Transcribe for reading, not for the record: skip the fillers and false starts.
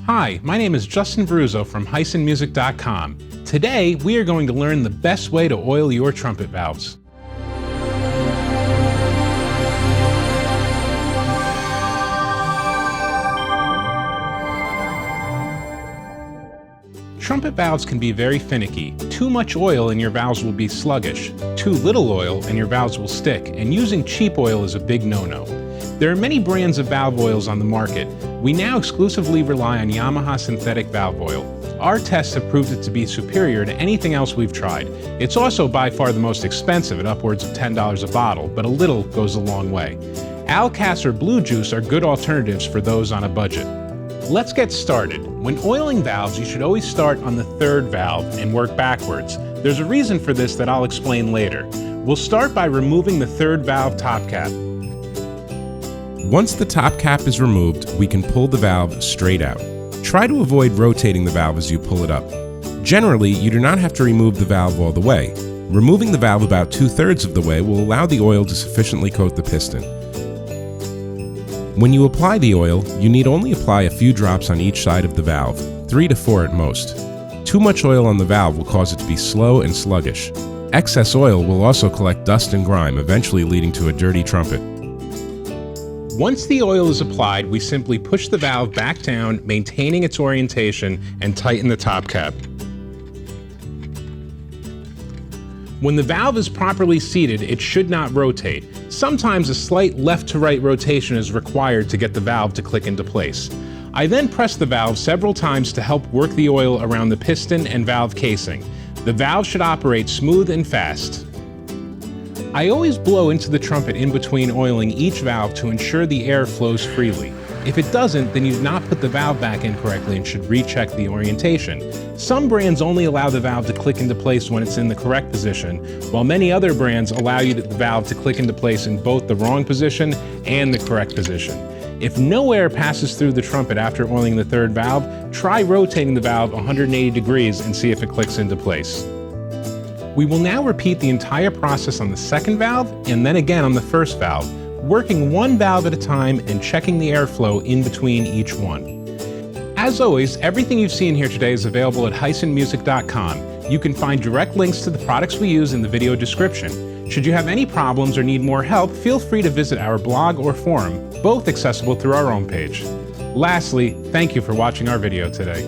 Hi, my name is Justin Veruzzo from HysonMusic.com. Today, we are going to learn the best way to oil your trumpet valves. Trumpet valves can be very finicky. Too much oil and your valves will be sluggish. Too little oil and your valves will stick, and using cheap oil is a big no-no. There are many brands of valve oils on the market. We now exclusively rely on Yamaha Synthetic Valve Oil. Our tests have proved it to be superior to anything else we've tried. It's also by far the most expensive at upwards of $10 a bottle, but a little goes a long way. Alcas or Blue Juice are good alternatives for those on a budget. Let's get started. When oiling valves, you should always start on the third valve and work backwards. There's a reason for this that I'll explain later. We'll start by removing the third valve top cap. Once the top cap is removed, we can pull the valve straight out. Try to avoid rotating the valve as you pull it up. Generally, you do not have to remove the valve all the way. Removing the valve about 2/3 of the way will allow the oil to sufficiently coat the piston. When you apply the oil, you need only apply a few drops on each side of the valve, 3 to 4 at most. Too much oil on the valve will cause it to be slow and sluggish. Excess oil will also collect dust and grime, eventually leading to a dirty trumpet. Once the oil is applied, we simply push the valve back down, maintaining its orientation, and tighten the top cap. When the valve is properly seated, it should not rotate. Sometimes a slight left to right rotation is required to get the valve to click into place. I then press the valve several times to help work the oil around the piston and valve casing. The valve should operate smooth and fast. I always blow into the trumpet in between oiling each valve to ensure the air flows freely. If it doesn't, then you've not put the valve back in correctly and should recheck the orientation. Some brands only allow the valve to click into place when it's in the correct position, while many other brands allow the valve to click into place in both the wrong position and the correct position. If no air passes through the trumpet after oiling the third valve, try rotating the valve 180 degrees and see if it clicks into place. We will now repeat the entire process on the second valve and then again on the first valve, working one valve at a time and checking the airflow in between each one. As always, everything you've seen here today is available at HysonMusic.com. You can find direct links to the products we use in the video description. Should you have any problems or need more help, feel free to visit our blog or forum, both accessible through our homepage. Lastly, thank you for watching our video today.